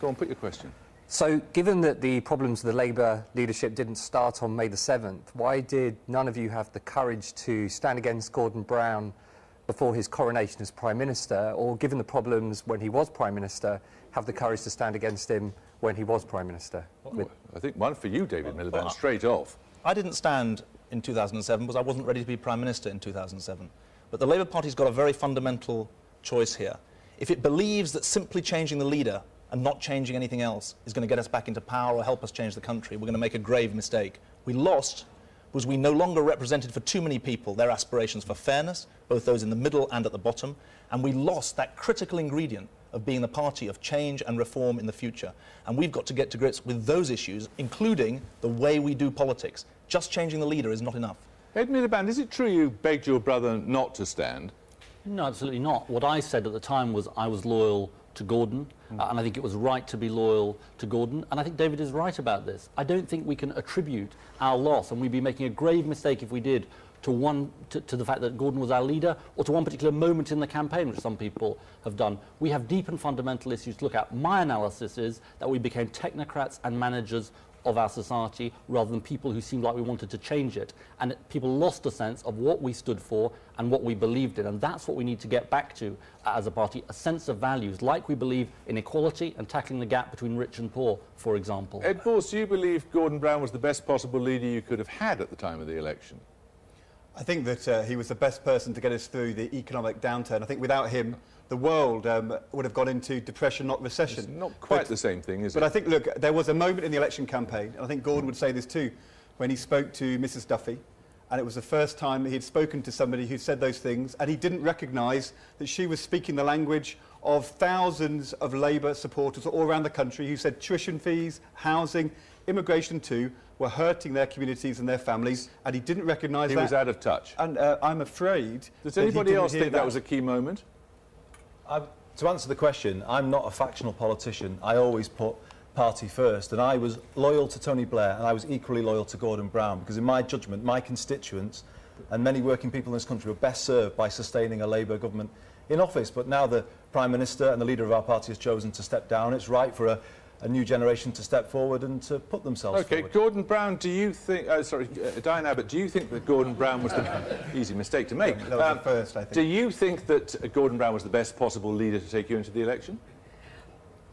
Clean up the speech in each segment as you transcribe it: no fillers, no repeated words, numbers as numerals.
Go on, put your question. So, given that the problems of the Labour leadership didn't start on May the 7th, why did none of you have the courage to stand against Gordon Brown before his coronation as Prime Minister, or, given the problems when he was Prime Minister, have the courage to stand against him when he was Prime Minister? Well, I think one for you, David Miliband, straight off. I didn't stand in 2007 because I wasn't ready to be Prime Minister in 2007. But the Labour Party's got a very fundamental choice here. If it believes that simply changing the leader and not changing anything else is going to get us back into power or help us change the country, we're going to make a grave mistake. We lost because we no longer represented for too many people their aspirations for fairness, both those in the middle and at the bottom, and we lost that critical ingredient of being the party of change and reform in the future. And we've got to get to grips with those issues, including the way we do politics. Just changing the leader is not enough. Ed Miliband, is it true you begged your brother not to stand? No, absolutely not. What I said at the time was I was loyal to Gordon, and I think it was right to be loyal to Gordon, and I think David is right about this. I don't think we can attribute our loss, and we'd be making a grave mistake if we did, to the fact that Gordon was our leader, or to one particular moment in the campaign, which some people have done. We have deep and fundamental issues to look at. My analysis is that we became technocrats and managers of our society rather than people who seemed like we wanted to change it, and people lost a sense of what we stood for and what we believed in, and that's what we need to get back to as a party, a sense of values, like we believe in equality and tackling the gap between rich and poor, for example. Ed Balls, do you believe Gordon Brown was the best possible leader you could have had at the time of the election? I think that he was the best person to get us through the economic downturn. I think without him, the world would have gone into depression, not recession. It's not quite the same thing, is it? But I think, look, there was a moment in the election campaign, and I think Gordon would say this too, when he spoke to Mrs Duffy, and it was the first time he had spoken to somebody who said those things, and he didn't recognise that she was speaking the language of thousands of Labour supporters all around the country who said tuition fees, housing, immigration too, were hurting their communities and their families, and he didn't recognise that. He was out of touch. And I'm afraid... Does anybody else think that was a key moment? To answer the question, I'm not a factional politician. I always put party first, and I was loyal to Tony Blair, and I was equally loyal to Gordon Brown, because in my judgment, my constituents and many working people in this country were best served by sustaining a Labour government in office. But now the Prime Minister and the leader of our party has chosen to step down. It's right for a new generation to step forward and to put themselves forward. OK, Gordon Brown, do you think... Diane Abbott, do you think that Gordon Brown was the... easy mistake to make. That was the first, I think. Do you think that Gordon Brown was the best possible leader to take you into the election?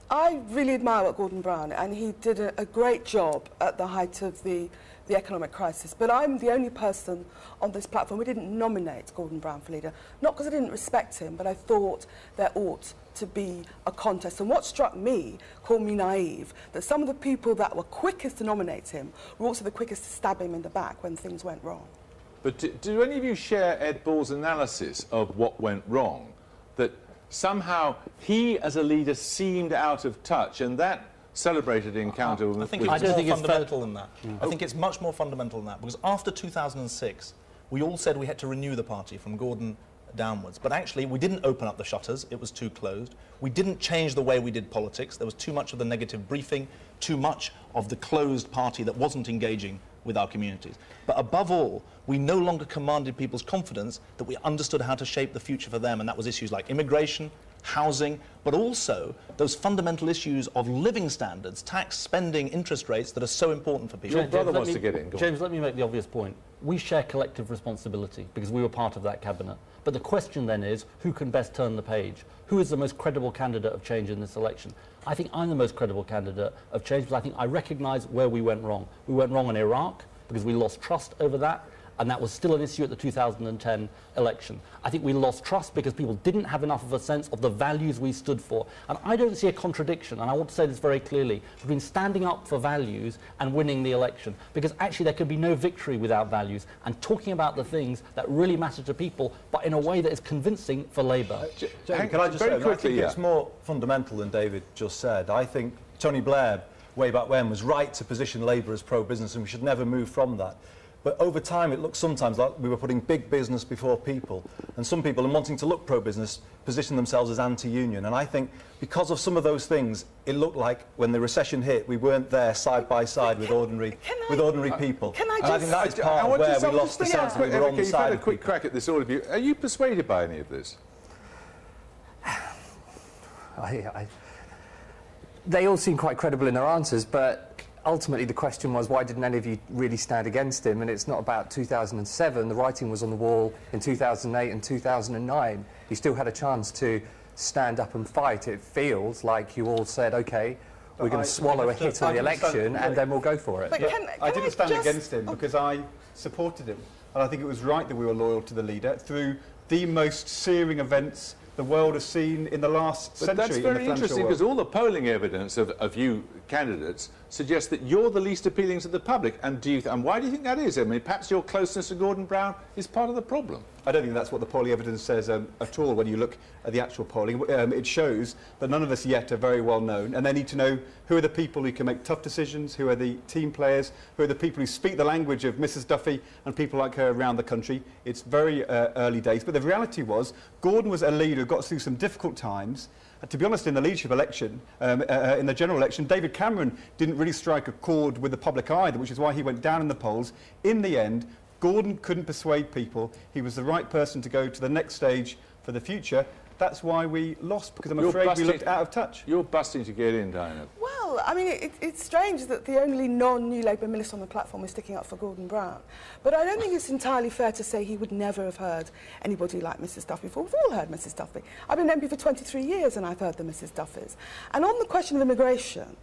I really admire what Gordon Brown, and he did a great job at the height of the economic crisis. But I'm the only person on this platform who didn't nominate Gordon Brown for leader. Not because I didn't respect him, but I thought there ought to be a contest. And what struck me, called me naive, that some of the people that were quickest to nominate him were also the quickest to stab him in the back when things went wrong. But do any of you share Ed Ball's analysis of what went wrong? That somehow he, as a leader, seemed out of touch, and that celebrated encounter with... I think it's more fundamental than that. I think it's much more fundamental than that, because after 2006, we all said we had to renew the party from Gordon downwards. But actually, we didn't open up the shutters. It was too closed. We didn't change the way we did politics. There was too much of the negative briefing, too much of the closed party that wasn't engaging with our communities. But above all, we no longer commanded people's confidence that we understood how to shape the future for them, and that was issues like immigration, housing, but also those fundamental issues of living standards, tax, spending, interest rates that are so important for people. Your brother wants to get in. James, let me make the obvious point. We share collective responsibility because we were part of that cabinet. But the question then is, who can best turn the page? Who is the most credible candidate of change in this election? I think I'm the most credible candidate of change because I think I recognise where we went wrong. We went wrong in Iraq because we lost trust over that, and that was still an issue at the 2010 election. I think we lost trust because people didn't have enough of a sense of the values we stood for. And I don't see a contradiction, and I want to say this very clearly, between standing up for values and winning the election. Because actually there could be no victory without values, and talking about the things that really matter to people, but in a way that is convincing for Labour. Can I just say, I think it's more fundamental than David just said. I think Tony Blair, way back when, was right to position Labour as pro-business, and we should never move from that. But over time, it looks sometimes like we were putting big business before people. And some people, in wanting to look pro-business, position themselves as anti-union. And I think because of some of those things, it looked like when the recession hit, we weren't there side by side with ordinary people. Can I and I think that is part of where we lost the sense that we were on the side of people. You've had a quick crack at this, all of you. Are you persuaded by any of this? They all seem quite credible in their answers, but ultimately the question was, why didn't any of you really stand against him? And it's not about 2007. The writing was on the wall in 2008 and 2009. You still had a chance to stand up and fight. It feels like you all said, OK, we're going to swallow a hit on the election and then we'll go for it. But I didn't stand against him because I supported him. And I think it was right that we were loyal to the leader through the most searing events the world has seen in the last century. But that's very interesting, because all the polling evidence of you candidates suggests that you're the least appealing to the public. And why do you think that is? I mean, perhaps your closeness to Gordon Brown is part of the problem. I don't think that's what the polling evidence says at all. When you look at the actual polling, it shows that none of us yet are very well known, and they need to know who are the people who can make tough decisions, who are the team players, who are the people who speak the language of Mrs Duffy and people like her around the country. It's very early days, but the reality was Gordon was a leader who got through some difficult times. To be honest, in the leadership election, in the general election, David Cameron didn't really strike a chord with the public either, which is why he went down in the polls. In the end, Gordon couldn't persuade people. He was the right person to go to the next stage for the future. That's why we lost, because I'm afraid we looked out of touch. You're busting to get in, Diana. Well, I mean, it's strange that the only non-New Labour minister on the platform is sticking up for Gordon Brown. But I don't think it's entirely fair to say he would never have heard anybody like Mrs Duffy before. We've all heard Mrs Duffy. I've been MP for 23 years and I've heard the Mrs Duffys. And on the question of immigration,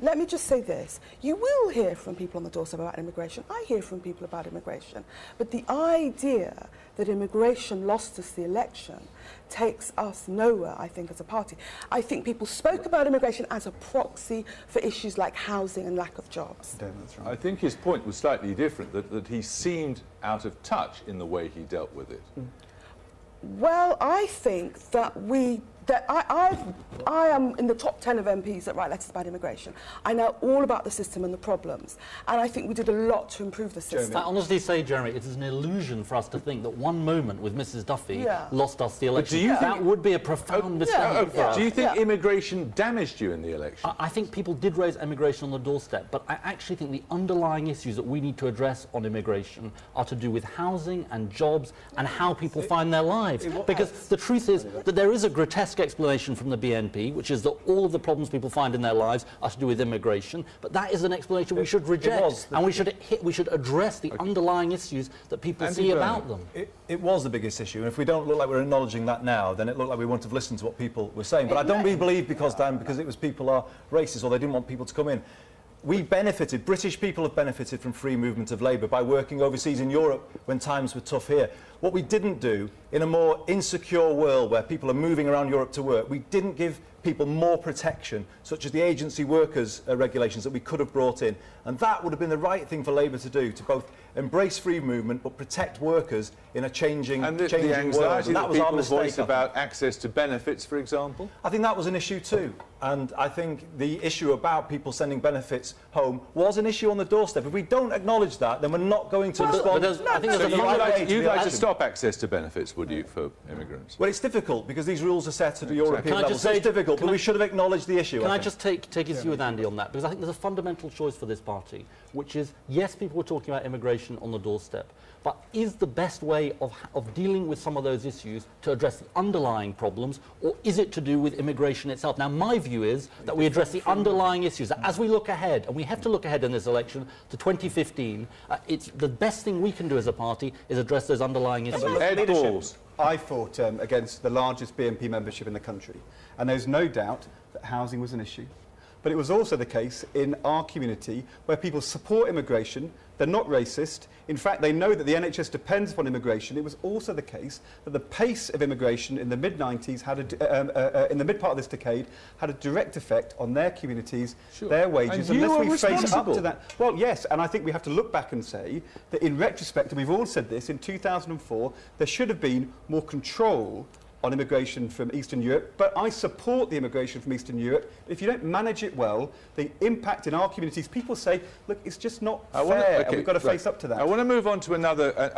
let me just say this. You will hear from people on the doorstep about immigration. I hear from people about immigration. But the idea that immigration lost us the election takes us nowhere, I think, as a party. I think people spoke about immigration as a proxy for issues like housing and lack of jobs. That's right. I think his point was slightly different, that he seemed out of touch in the way he dealt with it. Well, I think that I am in the top 10 of MPs that write letters about immigration. I know all about the system and the problems, and I think we did a lot to improve the system. I honestly say, Jeremy, it is an illusion for us to think that one moment with Mrs Duffy lost us the election. Do you think that would be a profound mistake for us. Do you think immigration damaged you in the election? I think people did raise immigration on the doorstep, but I actually think the underlying issues that we need to address on immigration are to do with housing and jobs and how people find their lives. Because the truth is that there is a grotesque explanation from the BNP, which is that all of the problems people find in their lives are to do with immigration, but that is an explanation we should reject, and we should address the underlying issues that people see about them. It was the biggest issue, and if we don't look like we're acknowledging that now, then it looked like we wouldn't have listened to what people were saying. But I don't really believe because it was people are racist or they didn't want people to come in. We benefited, British people have benefited from free movement of labour by working overseas in Europe when times were tough here. What we didn't do, in a more insecure world where people are moving around Europe to work, we didn't give people more protection, such as the agency workers regulations that we could have brought in. And that would have been the right thing for Labour to do, to both embrace free movement but protect workers in a changing world. And that was our mistake. Voice about access to benefits, for example? I think that was an issue too. And I think the issue about people sending benefits home was an issue on the doorstep. If we don't acknowledge that, then we're not going to respond. You'd like to stop access to benefits, would you, for immigrants? Well, it's difficult because these rules are set at a European level, so it's difficult, but we should have acknowledged the issue. Can I just take issue with Andy on that? Because I think there's a fundamental choice for this party, which is, yes, people were talking about immigration on the doorstep, but is the best way of dealing with some of those issues to address the underlying problems, or is it to do with immigration itself? Now, my view is that we address the underlying issues. As we look ahead, and we have to look ahead in this election to 2015, it's the best thing we can do as a party is address those underlying issues. I fought against the largest BNP membership in the country, and there's no doubt that housing was an issue. But it was also the case in our community where people support immigration, they're not racist, in fact they know that the NHS depends upon immigration. It was also the case that the pace of immigration in the mid-90s, in the mid-part of this decade, had a direct effect on their communities, their wages, and unless we face up to that. Well, yes, and I think we have to look back and say that in retrospect, and we've all said this, in 2004, there should have been more control on immigration from Eastern Europe, but I support the immigration from Eastern Europe. If you don't manage it well, the impact in our communities, people say, look, it's just not fair, and we've got to face up to that. I want to move on to another